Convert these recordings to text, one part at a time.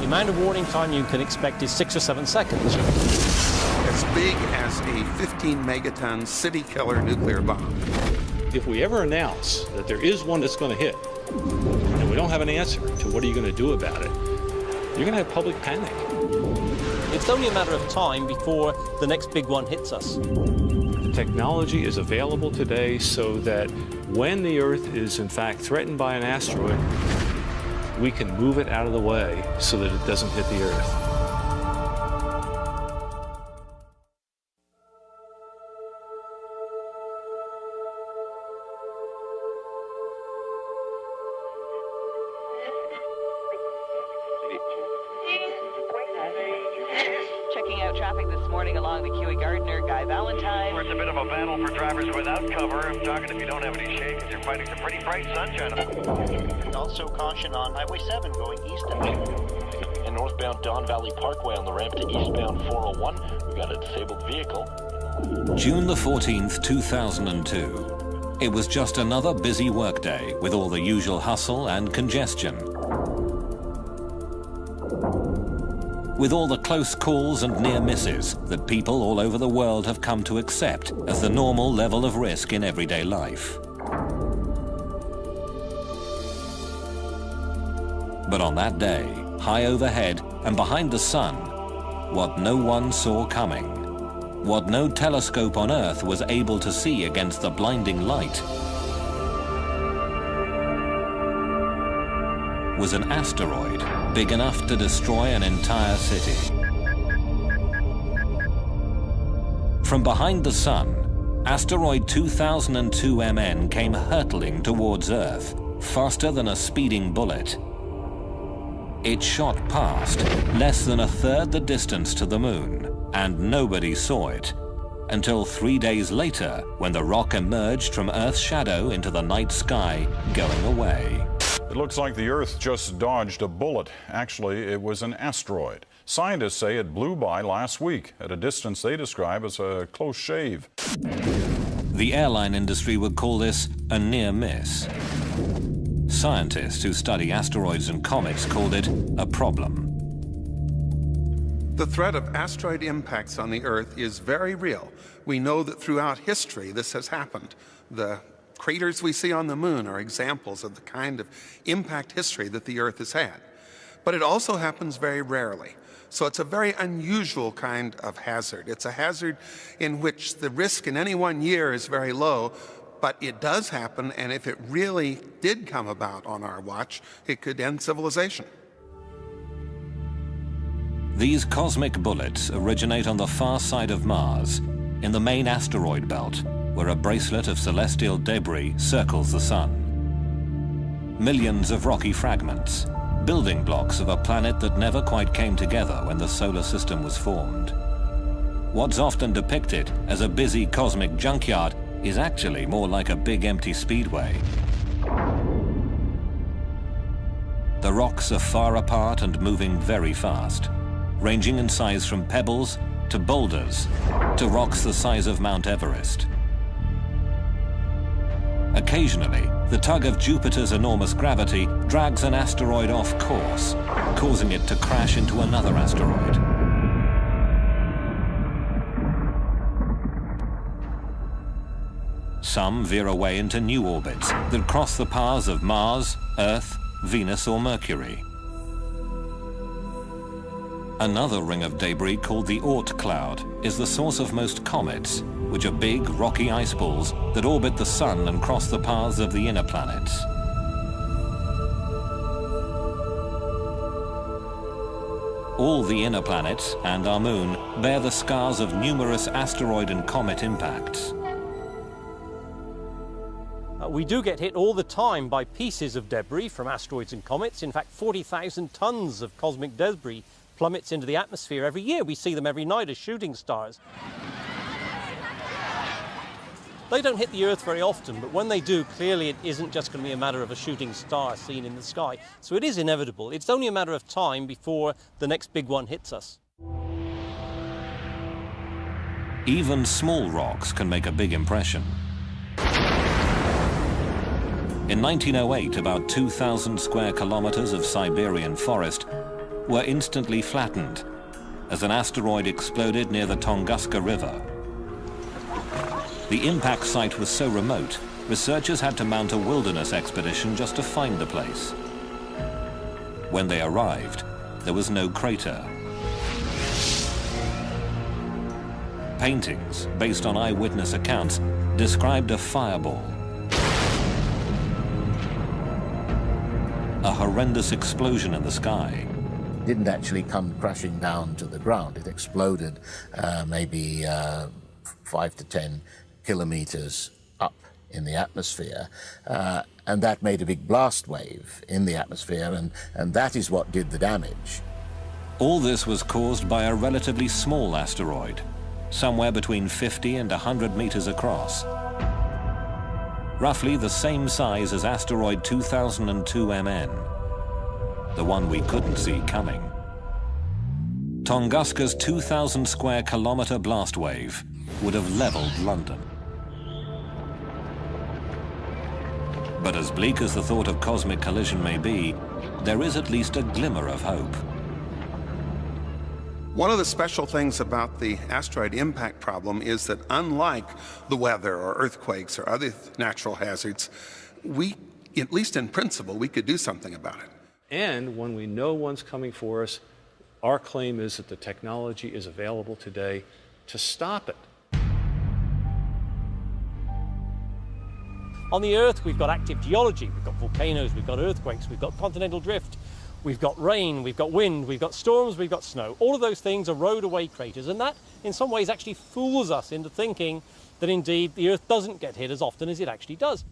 amount of warning time you can expect is 6 or 7 seconds. As big as a 15 megaton city killer nuclear bomb. If we ever announce that there is one that's going to hit, and we don't have an answer to what are you going to do about it, you're going to have public panic. It's only a matter of time before the next big one hits us. The technology is available today so that when the Earth is in fact threatened by an asteroid, we can move it out of the way so that it doesn't hit the Earth. Checking out traffic this morning along the Gardner, Guy Valentine. It's a bit of a battle for drivers without cover. I'm talking if you don't have any shade, you're fighting some pretty bright sunshine. And also caution on Highway 7 going eastbound. And northbound Don Valley Parkway on the ramp to eastbound 401, we've got a disabled vehicle. June the 14th, 2002. It was just another busy workday with all the usual hustle and congestion. With all the close calls and near misses that people all over the world have come to accept as the normal level of risk in everyday life. But on that day, high overhead and behind the sun, what no one saw coming, what no telescope on Earth was able to see against the blinding light, was an asteroid big enough to destroy an entire city. From behind the sun, asteroid 2002 MN came hurtling towards Earth, faster than a speeding bullet. It shot past, less than a third the distance to the moon, and nobody saw it, until 3 days later, when the rock emerged from Earth's shadow into the night sky, going away. It looks like the Earth just dodged a bullet. Actually, it was an asteroid. Scientists say it blew by last week at a distance they describe as a close shave. The airline industry would call this a near miss. Scientists who study asteroids and comets called it a problem. The threat of asteroid impacts on the Earth is very real. We know that throughout history this has happened. The craters we see on the moon are examples of the kind of impact history that the Earth has had. But it also happens very rarely. So it's a very unusual kind of hazard. It's a hazard in which the risk in any one year is very low, but it does happen, and if it really did come about on our watch, it could end civilization. These cosmic bullets originate on the far side of Mars, in the main asteroid belt, where a bracelet of celestial debris circles the sun. Millions of rocky fragments, building blocks of a planet that never quite came together when the solar system was formed. What's often depicted as a busy cosmic junkyard is actually more like a big empty speedway. The rocks are far apart and moving very fast, ranging in size from pebbles to boulders to rocks the size of Mount Everest. Occasionally, the tug of Jupiter's enormous gravity drags an asteroid off course, causing it to crash into another asteroid. Some veer away into new orbits that cross the paths of Mars, Earth, Venus or Mercury. Another ring of debris called the Oort cloud is the source of most comets, which are big, rocky ice balls that orbit the sun and cross the paths of the inner planets. All the inner planets and our moon bear the scars of numerous asteroid and comet impacts. We do get hit all the time by pieces of debris from asteroids and comets. In fact, 40,000 tons of cosmic debris plummets into the atmosphere every year. We see them every night as shooting stars. They don't hit the Earth very often, but when they do, clearly it isn't just going to be a matter of a shooting star seen in the sky. So it is inevitable. It's only a matter of time before the next big one hits us. Even small rocks can make a big impression. In 1908, about 2,000 square kilometers of Siberian forest were instantly flattened as an asteroid exploded near the Tunguska River. The impact site was so remote, researchers had to mount a wilderness expedition just to find the place. When they arrived, there was no crater. Paintings, based on eyewitness accounts, described a fireball. A horrendous explosion in the sky. Didn't actually come crashing down to the ground. It exploded maybe 5 to 10 kilometers up in the atmosphere, and that made a big blast wave in the atmosphere, and that is what did the damage. All this was caused by a relatively small asteroid, somewhere between 50 and 100 meters across. Roughly the same size as asteroid 2002 MN, the one we couldn't see coming. Tunguska's 2,000 square kilometer blast wave would have leveled London. But as bleak as the thought of cosmic collision may be, there is at least a glimmer of hope. One of the special things about the asteroid impact problem is that unlike the weather or earthquakes or other natural hazards, we, at least in principle, we could do something about it. And when we know one's coming for us, our claim is that the technology is available today to stop it. On the Earth, we've got active geology, we've got volcanoes, we've got earthquakes, we've got continental drift, we've got rain, we've got wind, we've got storms, we've got snow. All of those things erode away craters, and that, in some ways, actually fools us into thinking that indeed the Earth doesn't get hit as often as it actually does.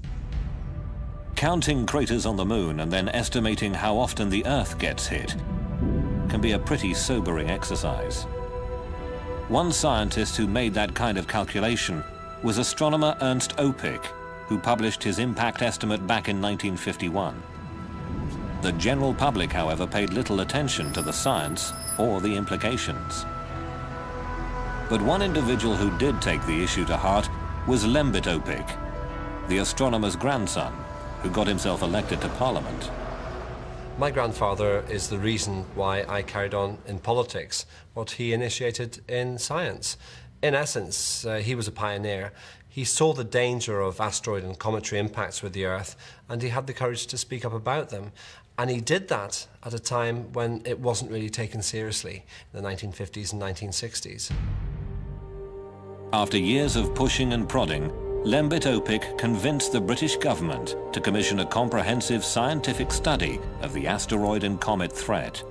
Counting craters on the moon and then estimating how often the Earth gets hit can be a pretty sobering exercise. One scientist who made that kind of calculation was astronomer Ernst Opic, who published his impact estimate back in 1951. The general public, however, paid little attention to the science or the implications. But one individual who did take the issue to heart was Lembit Opic, the astronomer's grandson, who got himself elected to Parliament. My grandfather is the reason why I carried on in politics, what he initiated in science. In essence, he was a pioneer. He saw the danger of asteroid and cometary impacts with the Earth, and he had the courage to speak up about them. And he did that at a time when it wasn't really taken seriously, in the 1950s and 1960s. After years of pushing and prodding, Lembit Opic convinced the British government to commission a comprehensive scientific study of the asteroid and comet threat.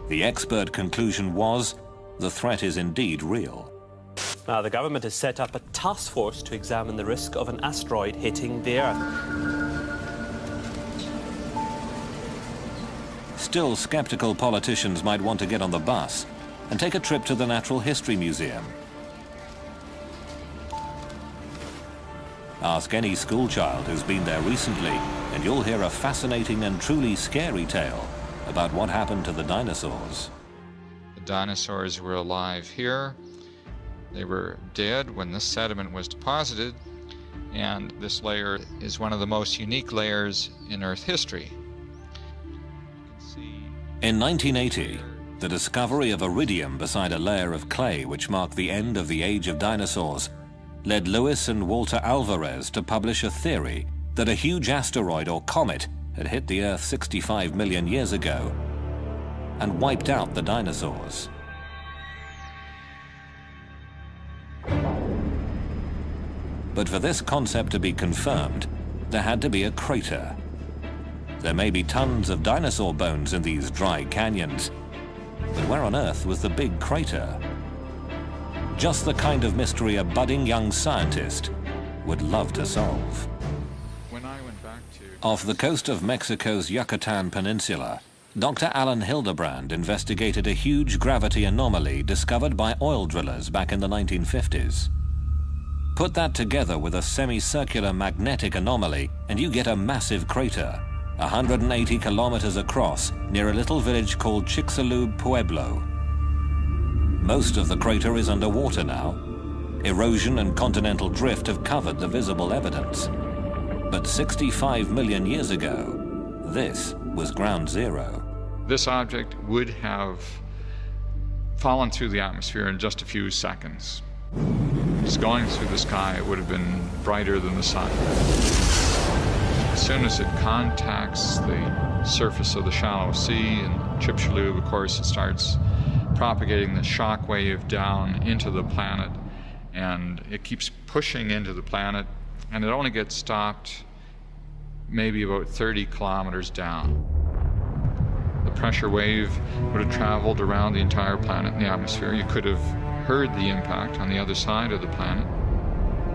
The expert conclusion was, the threat is indeed real. Now, the government has set up a task force to examine the risk of an asteroid hitting the Earth. Still, skeptical politicians might want to get on the bus and take a trip to the Natural History Museum. Ask any schoolchild who's been there recently, and you'll hear a fascinating and truly scary tale about what happened to the dinosaurs. The dinosaurs were alive here. They were dead when this sediment was deposited, and this layer is one of the most unique layers in Earth history. In 1980, the discovery of iridium beside a layer of clay which marked the end of the age of dinosaurs led Lewis and Walter Alvarez to publish a theory that a huge asteroid or comet had hit the Earth 65 million years ago and wiped out the dinosaurs. But for this concept to be confirmed, there had to be a crater. There may be tons of dinosaur bones in these dry canyons, but where on earth was the big crater? Just the kind of mystery a budding young scientist would love to solve. When I went back to... Off the coast of Mexico's Yucatan Peninsula, Dr. Alan Hildebrand investigated a huge gravity anomaly discovered by oil drillers back in the 1950s. Put that together with a semicircular magnetic anomaly, and you get a massive crater, 180 kilometers across, near a little village called Chicxulub Pueblo. Most of the crater is underwater now. Erosion and continental drift have covered the visible evidence. But 65 million years ago, This was ground zero. This object would have fallen through the atmosphere in just a few seconds. Just going through the sky, it would have been brighter than the sun. As soon as it contacts the surface of the shallow sea and Chicxulub, of course, it starts propagating the shock wave down into the planet, and it keeps pushing into the planet, and it only gets stopped maybe about 30 kilometers down. The pressure wave would have traveled around the entire planet in the atmosphere. You could have heard the impact on the other side of the planet.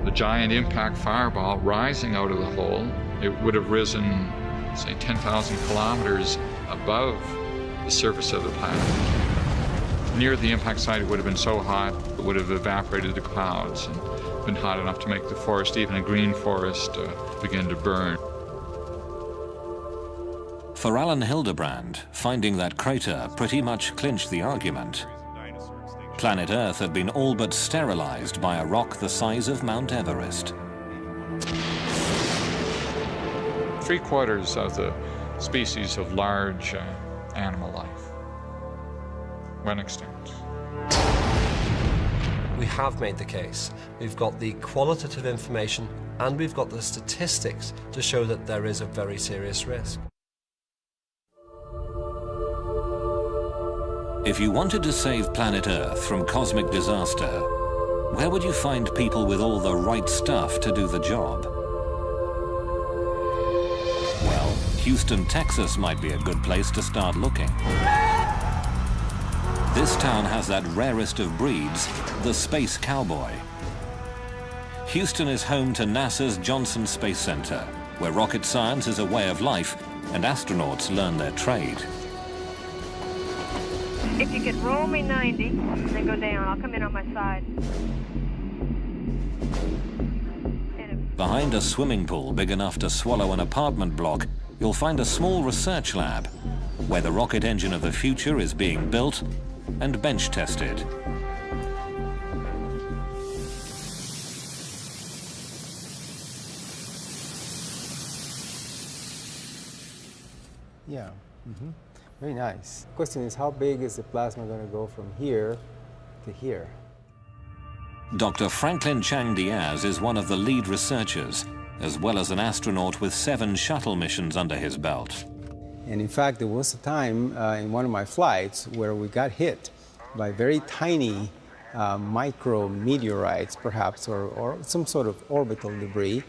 The giant impact fireball rising out of the hole, it would have risen, say, 10,000 kilometers above the surface of the planet. Near the impact site, it would have been so hot, it would have evaporated the clouds and been hot enough to make the forest, even a green forest, begin to burn. For Alan Hildebrand, finding that crater pretty much clinched the argument. Planet Earth had been all but sterilized by a rock the size of Mount Everest. 3/4 of the species of large animal life went extinct. We have made the case. We've got the qualitative information and we've got the statistics to show that there is a very serious risk. If you wanted to save planet Earth from cosmic disaster, where would you find people with all the right stuff to do the job? Well, Houston, Texas might be a good place to start looking. This town has that rarest of breeds, the space cowboy. Houston is home to NASA's Johnson Space Center, where rocket science is a way of life and astronauts learn their trade. If you could roll me 90 and then go down, I'll come in on my side. Behind a swimming pool big enough to swallow an apartment block, you'll find a small research lab where the rocket engine of the future is being built and bench tested. Yeah. Very nice. The question is, how big is the plasma going to go from here to here? Dr. Franklin Chang Diaz is one of the lead researchers, as well as an astronaut with 7 shuttle missions under his belt. And in fact, there was a time in one of my flights where we got hit by very tiny micro meteorites, perhaps, or some sort of orbital debris,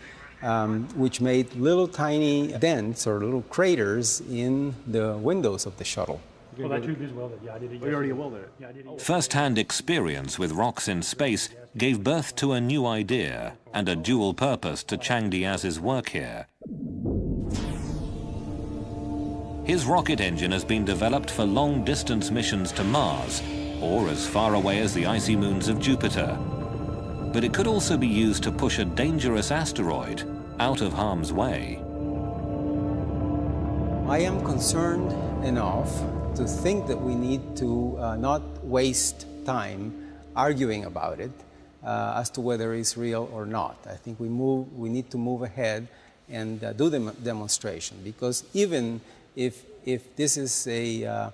which made little tiny dents or little craters in the windows of the shuttle. Well, that tube is welded. Yeah, I did it. You already welded it. Yeah, I did it. First-hand experience with rocks in space gave birth to a new idea and a dual purpose to Chang Diaz's work here. His rocket engine has been developed for long-distance missions to Mars, or as far away as the icy moons of Jupiter. But it could also be used to push a dangerous asteroid out of harm's way. I am concerned enough to think that we need to not waste time arguing about it as to whether it's real or not. I think we need to move ahead and do the demonstration, because even if this is a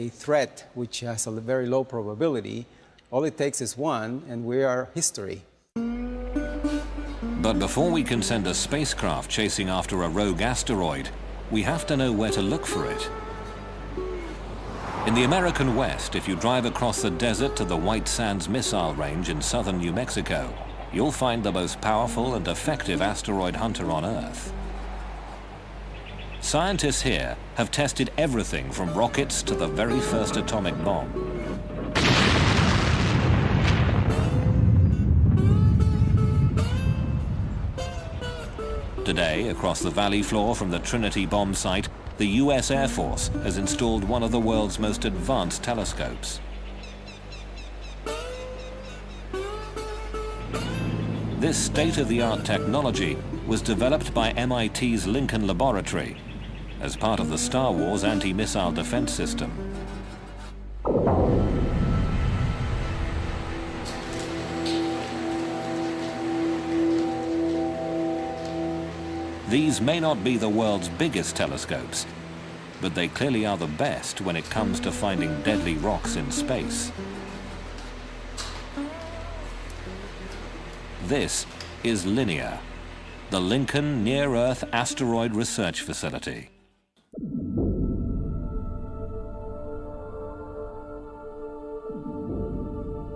threat which has a very low probability, all it takes is one, and we are history. But before we can send a spacecraft chasing after a rogue asteroid, we have to know where to look for it. In the American West, if you drive across the desert to the White Sands Missile Range in southern New Mexico, you'll find the most powerful and effective asteroid hunter on Earth. Scientists here have tested everything from rockets to the very first atomic bomb. Today, across the valley floor from the Trinity bomb site, the US Air Force has installed one of the world's most advanced telescopes. This state-of-the-art technology was developed by MIT's Lincoln Laboratory as part of the Star Wars anti-missile defense system. These may not be the world's biggest telescopes, but they clearly are the best when it comes to finding deadly rocks in space. This is LINEAR, the Lincoln Near-Earth Asteroid Research Facility.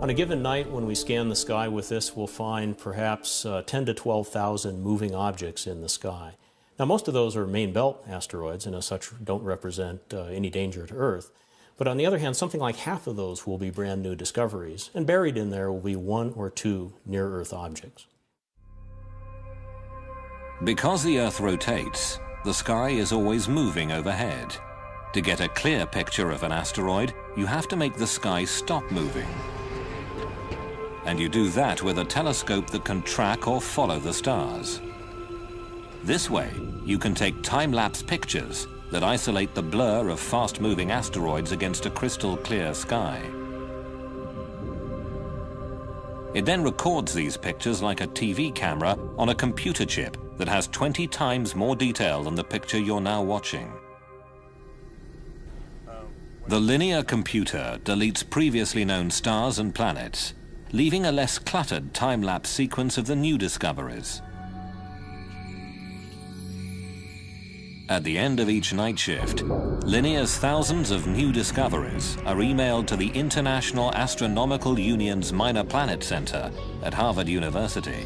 On a given night, when we scan the sky with this, we'll find perhaps 10 to 12,000 moving objects in the sky. Now, most of those are main belt asteroids, and as such don't represent any danger to Earth. But on the other hand, something like half of those will be brand new discoveries, and buried in there will be 1 or 2 near-Earth objects. Because the Earth rotates, the sky is always moving overhead. To get a clear picture of an asteroid, you have to make the sky stop moving. And you do that with a telescope that can track or follow the stars. This way, you can take time-lapse pictures that isolate the blur of fast-moving asteroids against a crystal-clear sky. It then records these pictures like a TV camera on a computer chip that has 20 times more detail than the picture you're now watching. The linear computer deletes previously known stars and planets, leaving a less cluttered time-lapse sequence of the new discoveries. At the end of each night shift, LINEAR's thousands of new discoveries are emailed to the International Astronomical Union's Minor Planet Center at Harvard University.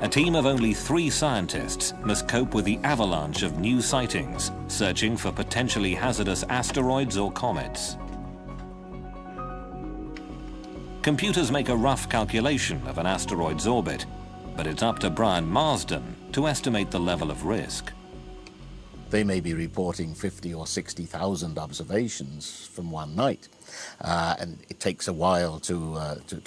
A team of only 3 scientists must cope with the avalanche of new sightings, searching for potentially hazardous asteroids or comets. Computers make a rough calculation of an asteroid's orbit, but it's up to Brian Marsden to estimate the level of risk. They may be reporting 50 or 60,000 observations from one night, and it takes a while to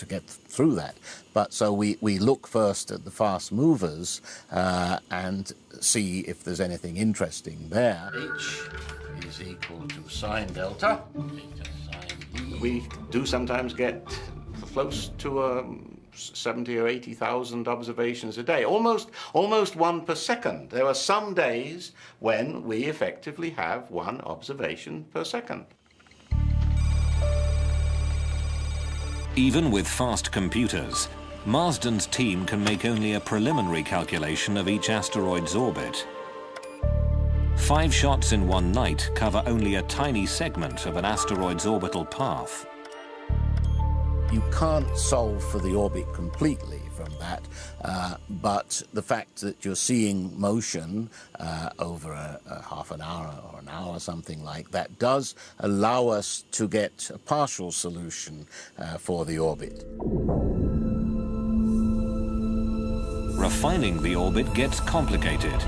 get through that. But so we look first at the fast movers and see if there's anything interesting there. H is equal to sine delta. We do sometimes get close to 70 or 80,000 observations a day, almost 1 per second. There are some days when we effectively have 1 observation per second. Even with fast computers, Marsden's team can make only a preliminary calculation of each asteroid's orbit. 5 shots in one night cover only a tiny segment of an asteroid's orbital path. You can't solve for the orbit completely from that, but the fact that you're seeing motion over a half an hour or an hour, something like that, does allow us to get a partial solution for the orbit. Refining the orbit gets complicated.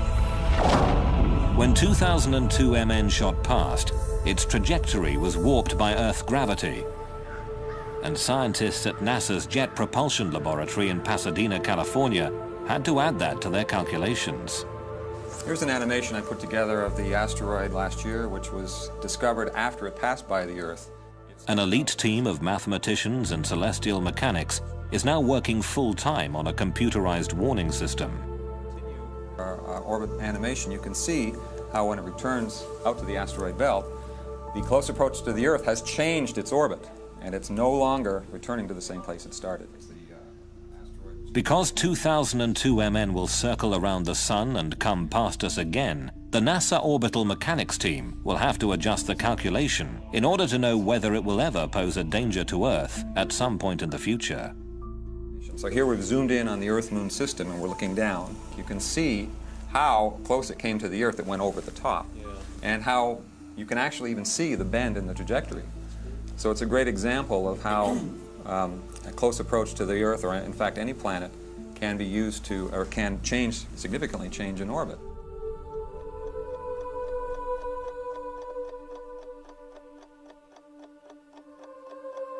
When 2002 MN shot past, its trajectory was warped by Earth gravity, and scientists at NASA's Jet Propulsion Laboratory in Pasadena, California, had to add that to their calculations. Here's an animation I put together of the asteroid last year, which was discovered after it passed by the Earth. An elite team of mathematicians and celestial mechanics is now working full-time on a computerized warning system. Our orbit animation, you can see how when it returns out to the asteroid belt, the close approach to the Earth has changed its orbit, and it's no longer returning to the same place it started. Because 2002 MN will circle around the Sun and come past us again, the NASA Orbital Mechanics team will have to adjust the calculation in order to know whether it will ever pose a danger to Earth at some point in the future. So here we've zoomed in on the Earth-Moon system and we're looking down. You can see how close it came to the Earth. It went over the top. And how you can actually even see the bend in the trajectory. So it's a great example of how a close approach to the Earth, or in fact any planet, can be used to, or can change, significantly change in orbit.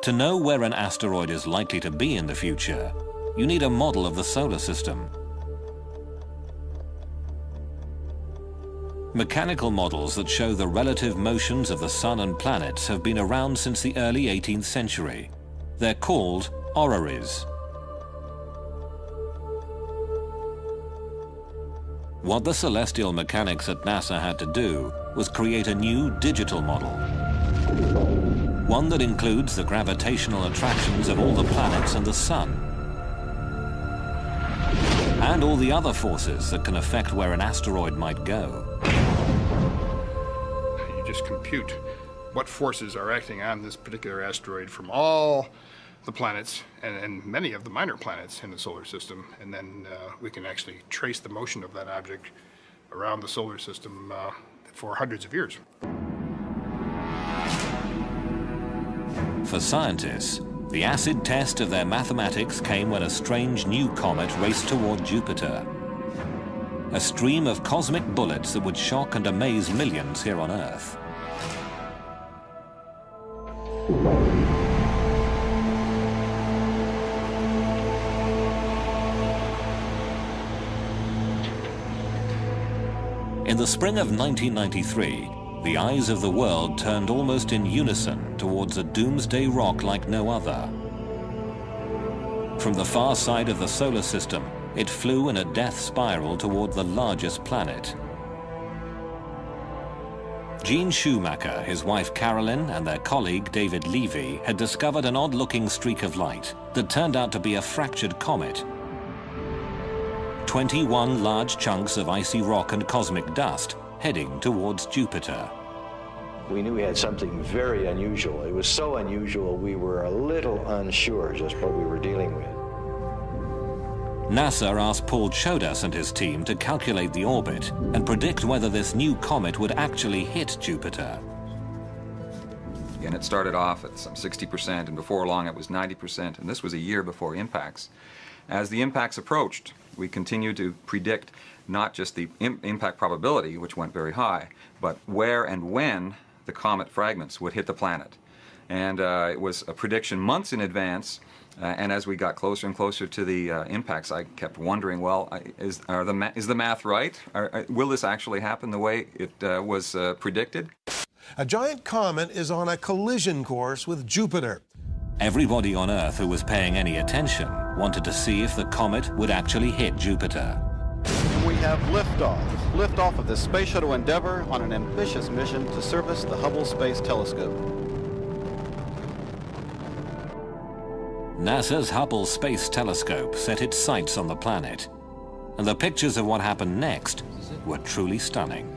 To know where an asteroid is likely to be in the future, you need a model of the solar system. Mechanical models that show the relative motions of the Sun and planets have been around since the early 18th century. They're called orreries. What the celestial mechanics at NASA had to do was create a new digital model. One that includes the gravitational attractions of all the planets and the Sun. And all the other forces that can affect where an asteroid might go. You just compute what forces are acting on this particular asteroid from all the planets and many of the minor planets in the solar system, and then we can actually trace the motion of that object around the solar system for hundreds of years. For scientists, the acid test of their mathematics came when a strange new comet raced toward Jupiter. A stream of cosmic bullets that would shock and amaze millions here on Earth. In the spring of 1993, the eyes of the world turned almost in unison towards a doomsday rock like no other. From the far side of the solar system, it flew in a death spiral toward the largest planet. Gene Schumacher, his wife Carolyn, and their colleague David Levy had discovered an odd-looking streak of light that turned out to be a fractured comet. 21 large chunks of icy rock and cosmic dust heading towards Jupiter. We knew we had something very unusual. It was so unusual we were a little unsure just what we were dealing with. NASA asked Paul Chodas and his team to calculate the orbit and predict whether this new comet would actually hit Jupiter. And it started off at some 60%, and before long it was 90%, and this was a year before impacts. As the impacts approached, we continued to predict not just the impact probability, which went very high, but where and when the comet fragments would hit the planet. And it was a prediction months in advance, and as we got closer and closer to the impacts, I kept wondering, well, is the math right? Will this actually happen the way it was predicted? A giant comet is on a collision course with Jupiter. Everybody on Earth who was paying any attention wanted to see if the comet would actually hit Jupiter. We have liftoff of the Space Shuttle Endeavour on an ambitious mission to service the Hubble Space Telescope. NASA's Hubble Space Telescope set its sights on the planet, and the pictures of what happened next were truly stunning.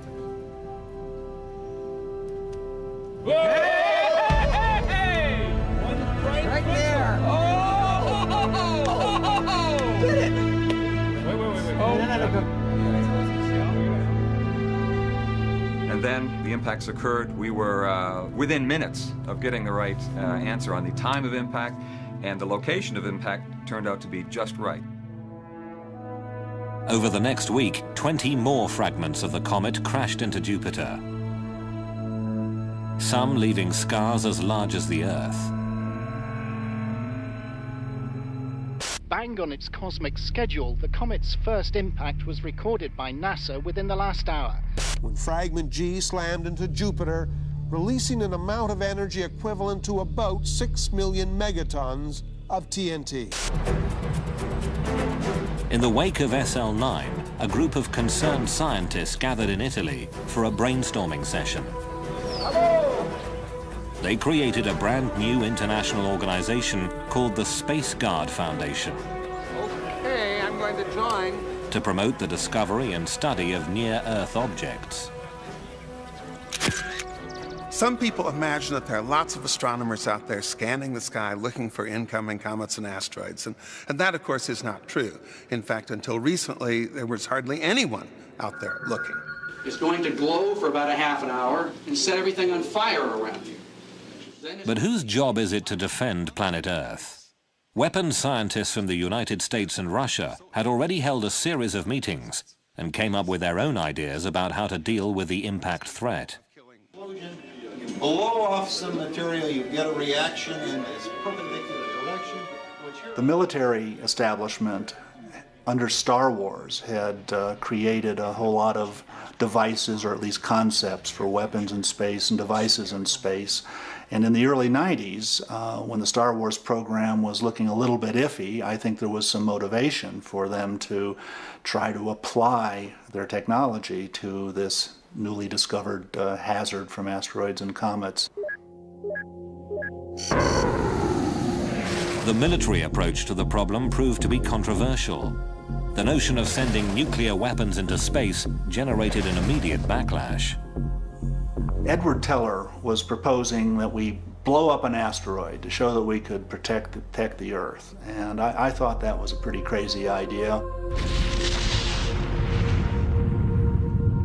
Right there! Oh! Get it! Wait. Oh, no. And then the impacts occurred. We were within minutes of getting the right answer on the time of impact, and the location of impact turned out to be just right. Over the next week, 20 more fragments of the comet crashed into Jupiter, some leaving scars as large as the Earth. Bang on its cosmic schedule, the comet's first impact was recorded by NASA within the last hour. When fragment G slammed into Jupiter, releasing an amount of energy equivalent to about 6 million megatons of TNT. In the wake of SL9, a group of concerned scientists gathered in Italy for a brainstorming session. They created a brand new international organization called the Space Guard Foundation. Okay, I'm going to join. To promote the discovery and study of near-Earth objects. Some people imagine that there are lots of astronomers out there scanning the sky looking for incoming comets and asteroids, and that, of course, is not true. In fact, until recently, there was hardly anyone out there looking. It's going to glow for about a half an hour and set everything on fire around you. But whose job is it to defend planet Earth? Weapons scientists from the United States and Russia had already held a series of meetings and came up with their own ideas about how to deal with the impact threat. You blow off some material, you get a reaction in this perpendicular direction. The military establishment under Star Wars had created a whole lot of devices, or at least concepts, for weapons in space and devices in space. And in the early 90s, when the Star Wars program was looking a little bit iffy, I think there was some motivation for them to try to apply their technology to this newly discovered hazard from asteroids and comets. The military approach to the problem proved to be controversial. The notion of sending nuclear weapons into space generated an immediate backlash. Edward Teller was proposing that we blow up an asteroid to show that we could protect the Earth. And I thought that was a pretty crazy idea.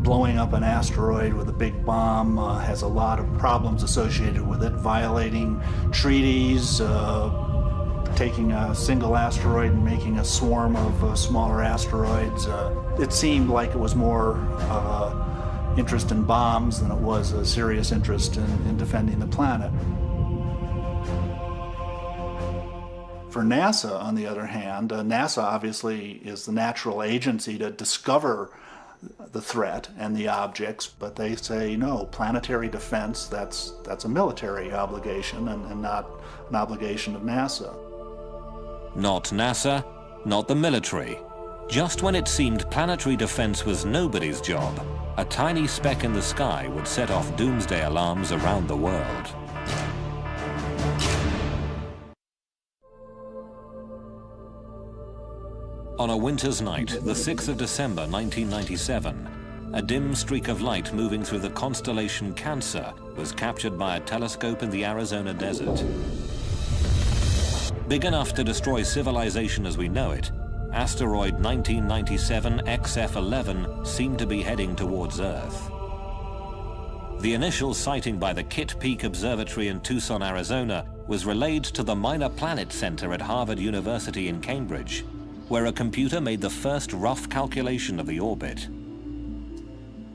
Blowing up an asteroid with a big bomb has a lot of problems associated with it, violating treaties, taking a single asteroid and making a swarm of smaller asteroids. It seemed like it was more interest in bombs than it was a serious interest in defending the planet. For NASA, on the other hand, NASA obviously is the natural agency to discover the threat and the objects, but they say no, planetary defense, that's a military obligation and not an obligation of NASA. Not NASA, not the military. Just when it seemed planetary defense was nobody's job, a tiny speck in the sky would set off doomsday alarms around the world. On a winter's night, the 6th of December 1997, a dim streak of light moving through the constellation Cancer was captured by a telescope in the Arizona desert. Big enough to destroy civilization as we know it, asteroid 1997 XF11 seemed to be heading towards Earth. The initial sighting by the Kitt Peak Observatory in Tucson, Arizona, was relayed to the Minor Planet Center at Harvard University in Cambridge, where a computer made the first rough calculation of the orbit.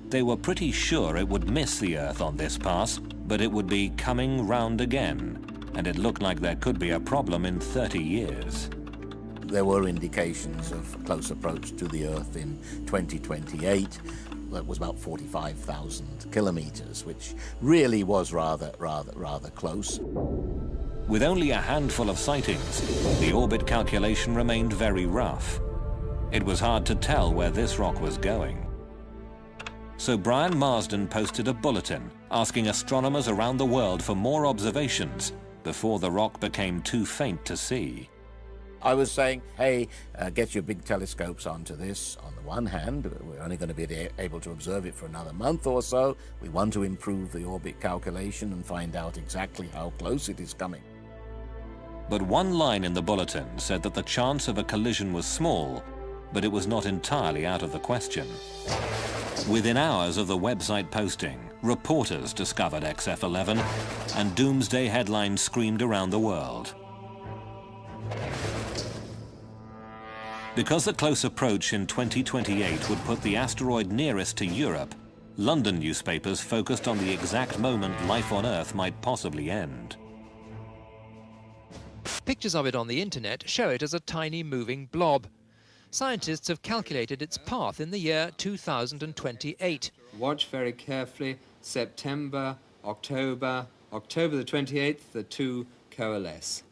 They were pretty sure it would miss the Earth on this pass, but it would be coming round again, and it looked like there could be a problem in 30 years. There were indications of close approach to the Earth in 2028. That was about 45,000 kilometers, which really was rather close. With only a handful of sightings, the orbit calculation remained very rough. It was hard to tell where this rock was going. So Brian Marsden posted a bulletin asking astronomers around the world for more observations before the rock became too faint to see. I was saying, hey, get your big telescopes onto this. On the one hand, we're only going to be able to observe it for another month or so. We want to improve the orbit calculation and find out exactly how close it is coming. But one line in the bulletin said that the chance of a collision was small, but it was not entirely out of the question. Within hours of the website posting, reporters discovered XF11, and doomsday headlines screamed around the world. Because the close approach in 2028 would put the asteroid nearest to Europe, London newspapers focused on the exact moment life on Earth might possibly end. Pictures of it on the internet show it as a tiny moving blob. Scientists have calculated its path in the year 2028. Watch very carefully. September, October the 28th, the two coalesce.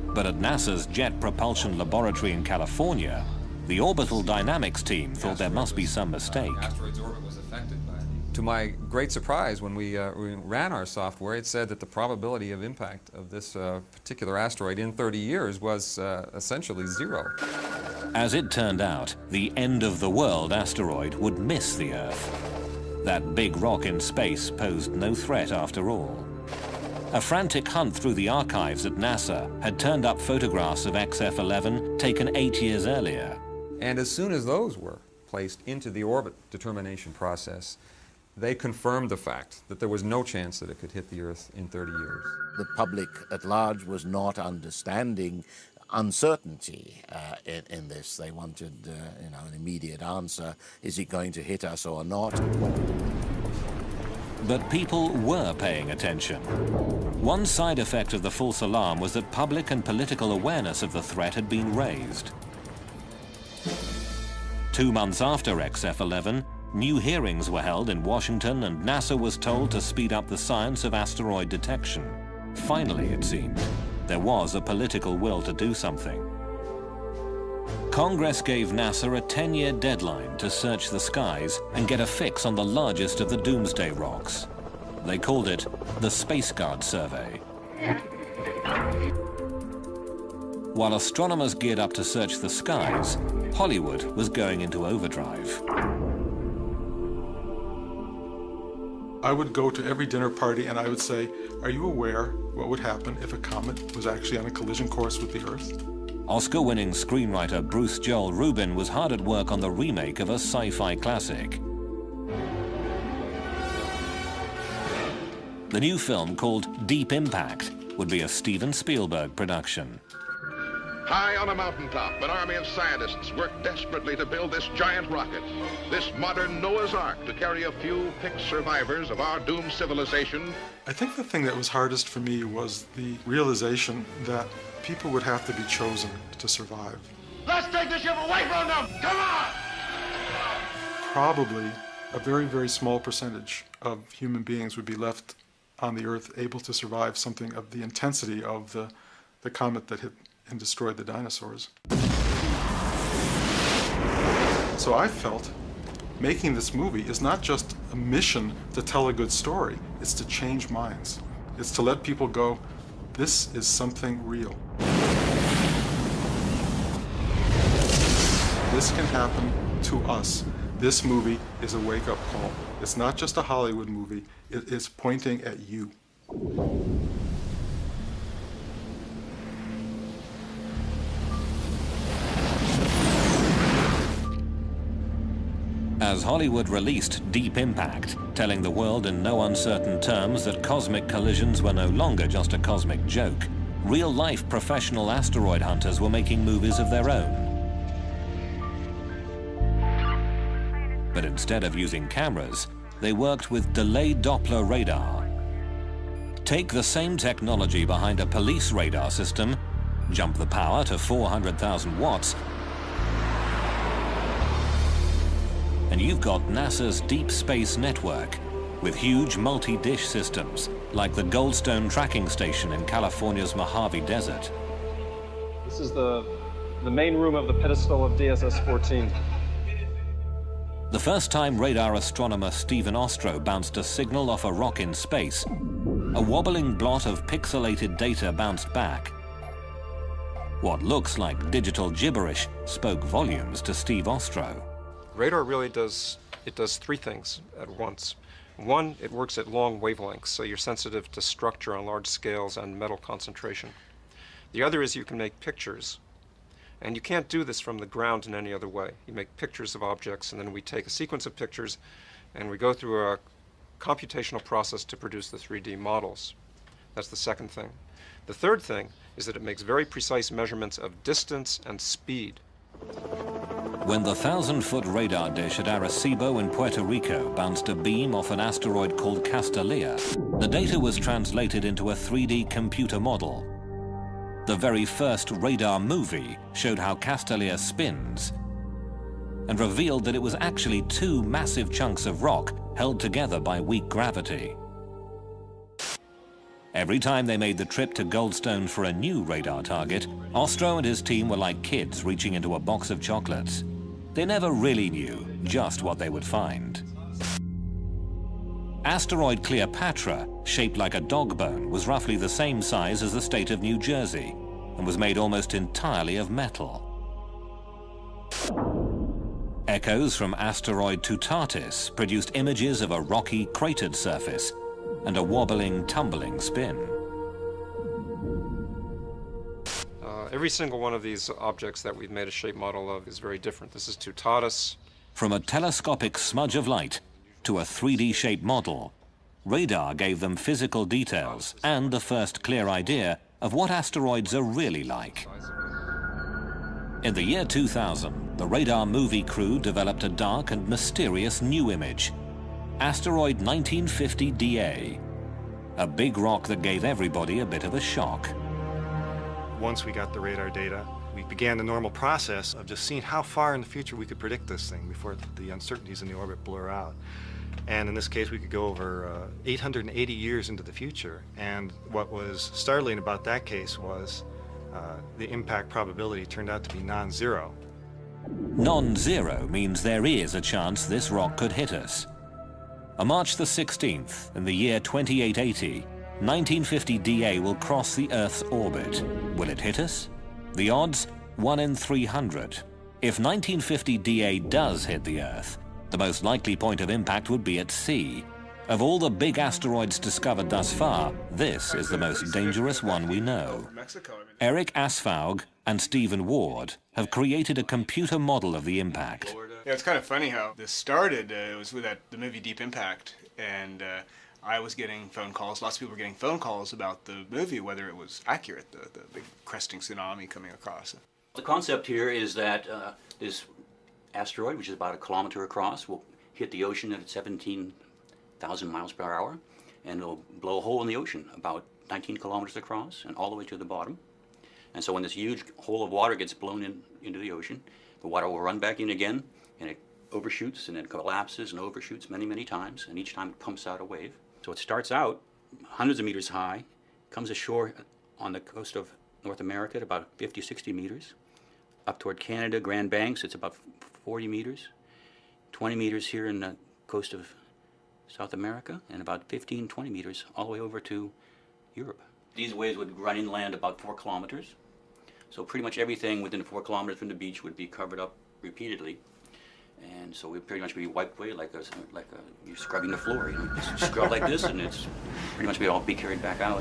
But at NASA's Jet Propulsion Laboratory in California, the orbital dynamics team thought there must be some mistake. The asteroid's orbit was affected by it. To my great surprise, when we ran our software, it said that the probability of impact of this particular asteroid in 30 years was essentially zero. As it turned out, the end-of-the-world asteroid would miss the Earth. That big rock in space posed no threat after all. A frantic hunt through the archives at NASA had turned up photographs of XF11 taken 8 years earlier. And as soon as those were placed into the orbit determination process, they confirmed the fact that there was no chance that it could hit the Earth in 30 years. The public at large was not understanding uncertainty in this. They wanted an immediate answer. Is it going to hit us or not? But people were paying attention. One side effect of the false alarm was that public and political awareness of the threat had been raised. 2 months after XF11, New hearings were held in Washington and NASA was told to speed up the science of asteroid detection. Finally, it seemed, there was a political will to do something. Congress gave NASA a 10-year deadline to search the skies and get a fix on the largest of the doomsday rocks. They called it the Space Guard Survey. While astronomers geared up to search the skies, Hollywood was going into overdrive. I would go to every dinner party and I would say, are you aware what would happen if a comet was actually on a collision course with the Earth? Oscar-winning screenwriter Bruce Joel Rubin was hard at work on the remake of a sci-fi classic. The new film, called Deep Impact, would be a Steven Spielberg production. High on a mountaintop, an army of scientists work desperately to build this giant rocket, this modern Noah's Ark to carry a few picked survivors of our doomed civilization. I think the thing that was hardest for me was the realization that people would have to be chosen to survive. Let's take the ship away from them! Come on! Probably a very, very small percentage of human beings would be left on the Earth able to survive something of the intensity of the comet that hit and destroyed the dinosaurs. So I felt making this movie is not just a mission to tell a good story, it's to change minds. It's to let people go, this is something real. This can happen to us. This movie is a wake-up call. It's not just a Hollywood movie, it is pointing at you. As Hollywood released Deep Impact, telling the world in no uncertain terms that cosmic collisions were no longer just a cosmic joke, real-life professional asteroid hunters were making movies of their own. But instead of using cameras, they worked with delayed Doppler radar. Take the same technology behind a police radar system, jump the power to 400,000 watts, and you've got NASA's Deep Space Network, with huge multi-dish systems, like the Goldstone tracking station in California's Mojave Desert. This is the main room of the pedestal of DSS-14. The first time radar astronomer Stephen Ostro bounced a signal off a rock in space, a wobbling blot of pixelated data bounced back. What looks like digital gibberish spoke volumes to Steve Ostro. Radar really does three things at once. One, it works at long wavelengths, so you're sensitive to structure on large scales and metal concentration. The other is you can make pictures. And you can't do this from the ground in any other way. You make pictures of objects, and then we take a sequence of pictures, and we go through a computational process to produce the 3D models. That's the second thing. The third thing is that it makes very precise measurements of distance and speed. When the 1,000-foot radar dish at Arecibo in Puerto Rico bounced a beam off an asteroid called Castalia, the data was translated into a 3D computer model. The very first radar movie showed how Castalia spins and revealed that it was actually two massive chunks of rock held together by weak gravity. Every time they made the trip to Goldstone for a new radar target, Ostro and his team were like kids reaching into a box of chocolates. They never really knew just what they would find. Asteroid Cleopatra, shaped like a dog bone, was roughly the same size as the state of New Jersey and was made almost entirely of metal. Echoes from asteroid Tutatis produced images of a rocky, cratered surface and a wobbling, tumbling spin. Every single one of these objects that we've made a shape model of is very different. This is Tutatis. From a telescopic smudge of light to a 3D shaped model, radar gave them physical details and the first clear idea of what asteroids are really like. In the year 2000, the radar movie crew developed a dark and mysterious new image, asteroid 1950 DA, a big rock that gave everybody a bit of a shock. Once we got the radar data, We began the normal process of just seeing how far in the future we could predict this thing before the uncertainties in the orbit blur out. And in this case, we could go over 880 years into the future. And what was startling about that case was the impact probability turned out to be non-zero. Non-zero means there is a chance this rock could hit us. On March the 16th, in the year 2880, 1950 DA will cross the Earth's orbit. Will it hit us? The odds, 1 in 300. If 1950 DA does hit the Earth, the most likely point of impact would be at sea. Of all the big asteroids discovered thus far, this is the most dangerous one we know. Eric Asfaug and Stephen Ward have created a computer model of the impact. Yeah, it's kind of funny how this started. It was with the movie Deep Impact, and I was getting phone calls. Lots of people were getting phone calls about the movie, whether it was accurate, the big cresting tsunami coming across. The concept here is that this asteroid, which is about 1 kilometer across, will hit the ocean at 17,000 miles per hour, and it'll blow a hole in the ocean about 19 kilometers across and all the way to the bottom. And so when this huge hole of water gets blown into the ocean, the water will run back in again, and it overshoots and then collapses and overshoots many, many times, and each time it pumps out a wave. So it starts out hundreds of meters high, comes ashore on the coast of North America at about 50, 60 meters. Up toward Canada, Grand Banks, it's about 40 meters. 20 meters here in the coast of South America, and about 15, 20 meters all the way over to Europe. These waves would run inland about 4 kilometers. So pretty much everything within 4 kilometers from the beach would be covered up repeatedly. And so we'd pretty much be wiped away like you're scrubbing the floor. You know, just scrub like this, and it's pretty much we'd all be carried back out.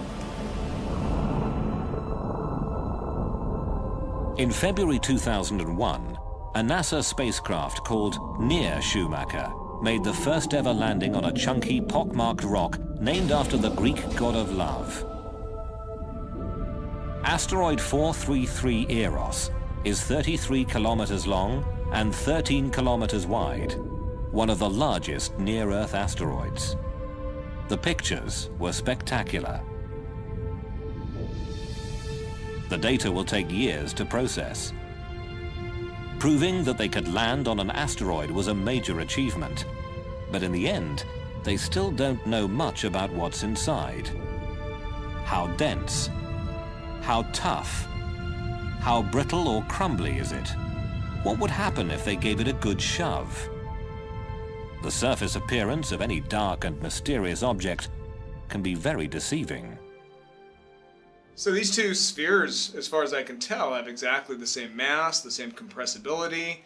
In February 2001, a NASA spacecraft called Near Schumacher made the first ever landing on a chunky, pockmarked rock named after the Greek god of love. Asteroid 433 Eros is 33 kilometers long and 13 kilometers wide, one of the largest near-Earth asteroids. The pictures were spectacular. The data will take years to process. Proving that they could land on an asteroid was a major achievement, but in the end, they still don't know much about what's inside. How dense? How tough? How brittle or crumbly is it? What would happen if they gave it a good shove? The surface appearance of any dark and mysterious object can be very deceiving. So these two spheres, as far as I can tell, have exactly the same mass, the same compressibility,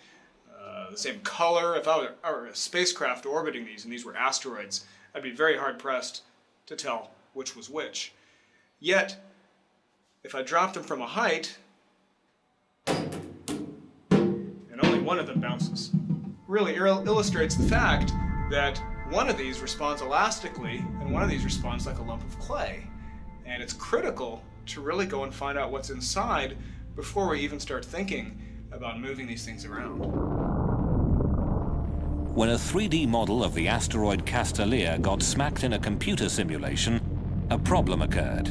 the same color. If I were a spacecraft orbiting these and these were asteroids, I'd be very hard-pressed to tell which was which. Yet, if I dropped them from a height, and only one of them bounces, really illustrates the fact that one of these responds elastically and one of these responds like a lump of clay. And it's critical to really go and find out what's inside before we even start thinking about moving these things around. When a 3D model of the asteroid Castellia got smacked in a computer simulation, a problem occurred.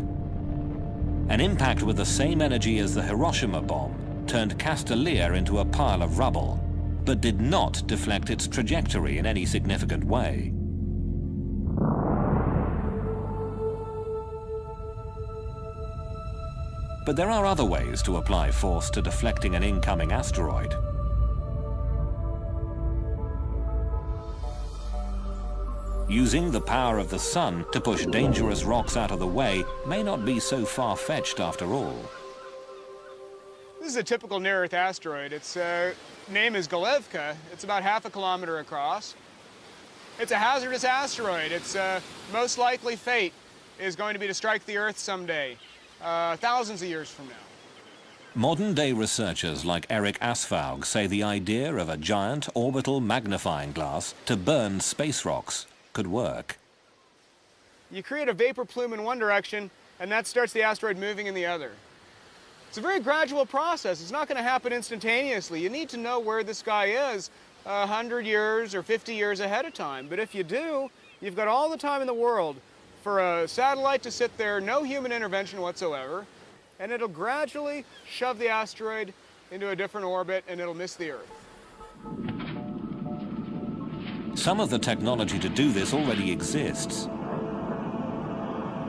An impact with the same energy as the Hiroshima bomb turned Castellia into a pile of rubble, but did not deflect its trajectory in any significant way. But there are other ways to apply force to deflecting an incoming asteroid. Using the power of the sun to push dangerous rocks out of the way may not be so far-fetched after all. This is a typical near-Earth asteroid. Its name is Galevka. It's about 1/2 kilometer across. It's a hazardous asteroid. Its most likely fate is going to be to strike the Earth someday, thousands of years from now. Modern-day researchers like Eric Asfaug say the idea of a giant orbital magnifying glass to burn space rocks could work. You create a vapor plume in one direction, and that starts the asteroid moving in the other. It's a very gradual process. It's not going to happen instantaneously. You need to know where this guy is 100 years or 50 years ahead of time. But if you do, you've got all the time in the world for a satellite to sit there, no human intervention whatsoever, and it'll gradually shove the asteroid into a different orbit and it'll miss the Earth. Some of the technology to do this already exists.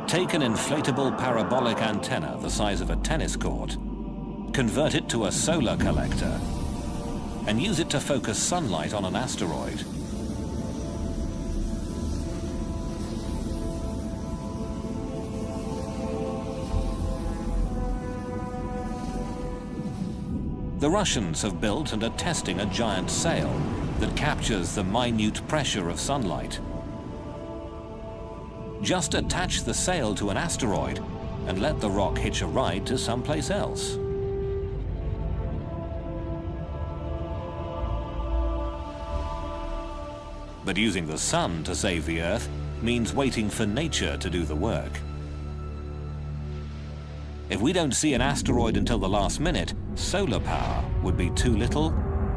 Take an inflatable parabolic antenna the size of a tennis court, convert it to a solar collector, and use it to focus sunlight on an asteroid. The Russians have built and are testing a giant sail that captures the minute pressure of sunlight. Just attach the sail to an asteroid and let the rock hitch a ride to someplace else. But using the sun to save the Earth means waiting for nature to do the work. If we don't see an asteroid until the last minute, solar power would be too little,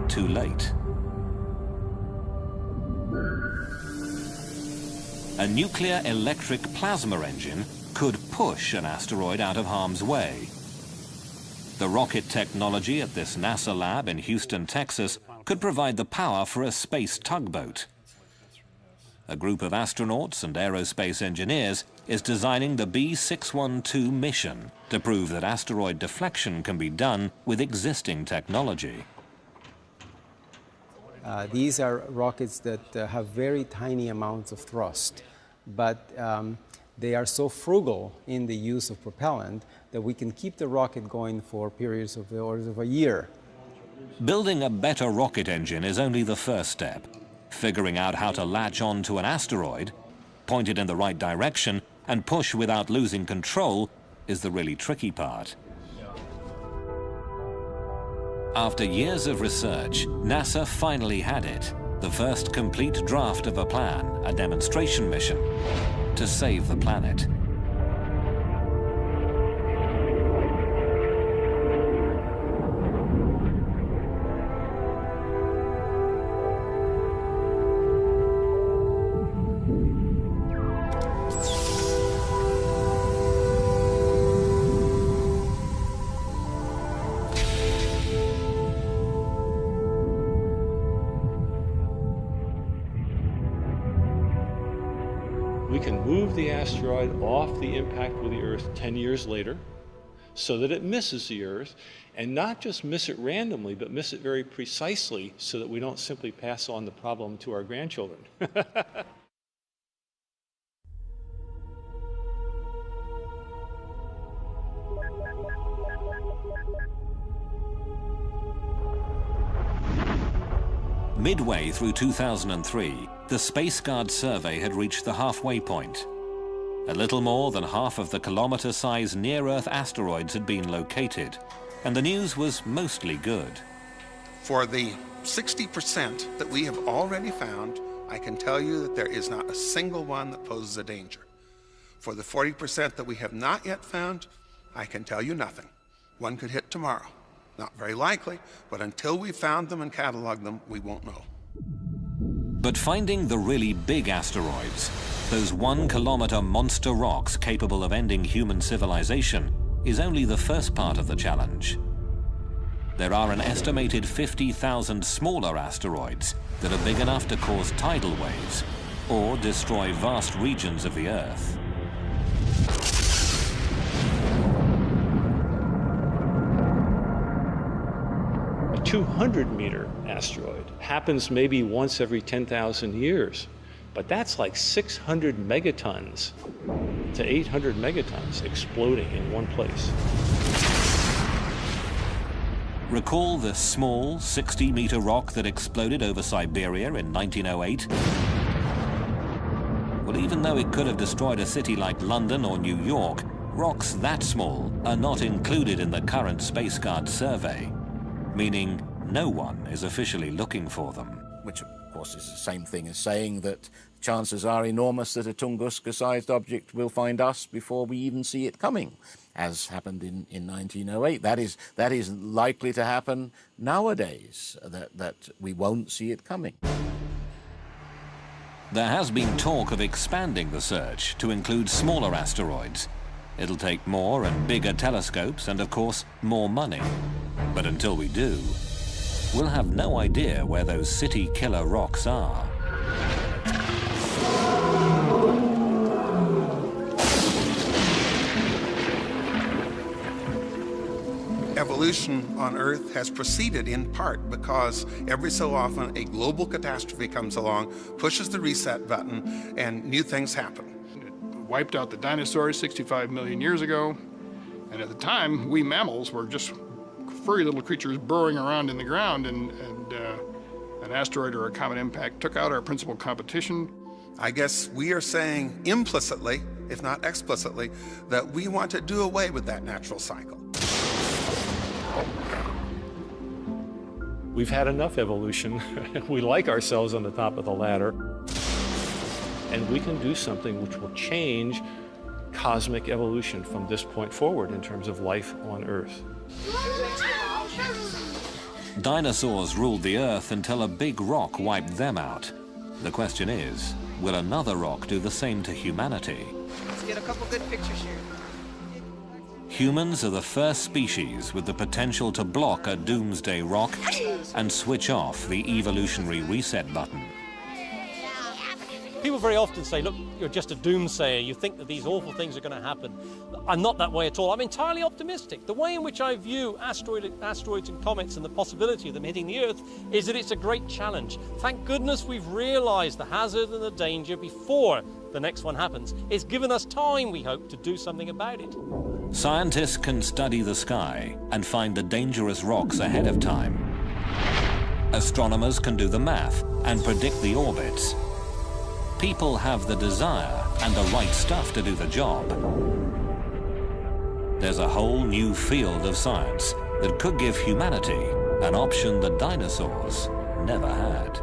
too late. A nuclear electric plasma engine could push an asteroid out of harm's way. The rocket technology at this NASA lab in Houston, Texas, could provide the power for a space tugboat. A group of astronauts and aerospace engineers is designing the B612 mission to prove that asteroid deflection can be done with existing technology. These are rockets that have very tiny amounts of thrust, but they are so frugal in the use of propellant that we can keep the rocket going for periods of the orders of a year. Building a better rocket engine is only the first step. Figuring out how to latch on to an asteroid, point it in the right direction, and push without losing control is the really tricky part. After years of research, NASA finally had it, the first complete draft of a plan, a demonstration mission, to save the planet. We can move the asteroid off the impact with the Earth 10 years later so that it misses the Earth, and not just miss it randomly, but miss it very precisely so that we don't simply pass on the problem to our grandchildren. Midway through 2003, the Space Guard survey had reached the halfway point. A little more than half of the kilometer-sized near-Earth asteroids had been located, and the news was mostly good. For the 60% that we have already found, I can tell you that there is not a single one that poses a danger. For the 40% that we have not yet found, I can tell you nothing. One could hit tomorrow. Not very likely, but until we've found them and cataloged them, we won't know. But finding the really big asteroids, those 1 kilometer monster rocks capable of ending human civilization, is only the first part of the challenge. There are an estimated 50,000 smaller asteroids that are big enough to cause tidal waves or destroy vast regions of the Earth. A 200-meter asteroid happens maybe once every 10,000 years, but that's like 600 megatons to 800 megatons exploding in one place. Recall the small 60-meter rock that exploded over Siberia in 1908? Well, even though it could have destroyed a city like London or New York, rocks that small are not included in the current Space Guard survey, meaning no one is officially looking for them. Which, of course, is the same thing as saying that chances are enormous that a Tunguska-sized object will find us before we even see it coming, as happened in 1908. That is likely to happen nowadays, that we won't see it coming. There has been talk of expanding the search to include smaller asteroids. It'll take more and bigger telescopes and, of course, more money. But until we do, we'll have no idea where those city killer rocks are. Evolution on Earth has proceeded in part because every so often a global catastrophe comes along, pushes the reset button, and new things happen. It wiped out the dinosaurs 65 million years ago, and at the time, we mammals were just furry little creatures burrowing around in the ground, and an asteroid or a comet impact took out our principal competition. I guess we are saying implicitly, if not explicitly, that we want to do away with that natural cycle. We've had enough evolution. We like ourselves on the top of the ladder. And we can do something which will change cosmic evolution from this point forward in terms of life on Earth. Dinosaurs ruled the Earth until a big rock wiped them out. The question is, will another rock do the same to humanity? Let's get a couple good pictures here. Humans are the first species with the potential to block a doomsday rock and switch off the evolutionary reset button. People very often say, look, you're just a doomsayer. You think that these awful things are going to happen. I'm not that way at all. I'm entirely optimistic. The way in which I view asteroids and comets and the possibility of them hitting the Earth is that it's a great challenge. Thank goodness we've realized the hazard and the danger before the next one happens. It's given us time, we hope, to do something about it. Scientists can study the sky and find the dangerous rocks ahead of time. Astronomers can do the math and predict the orbits. People have the desire and the right stuff to do the job. There's a whole new field of science that could give humanity an option the dinosaurs never had.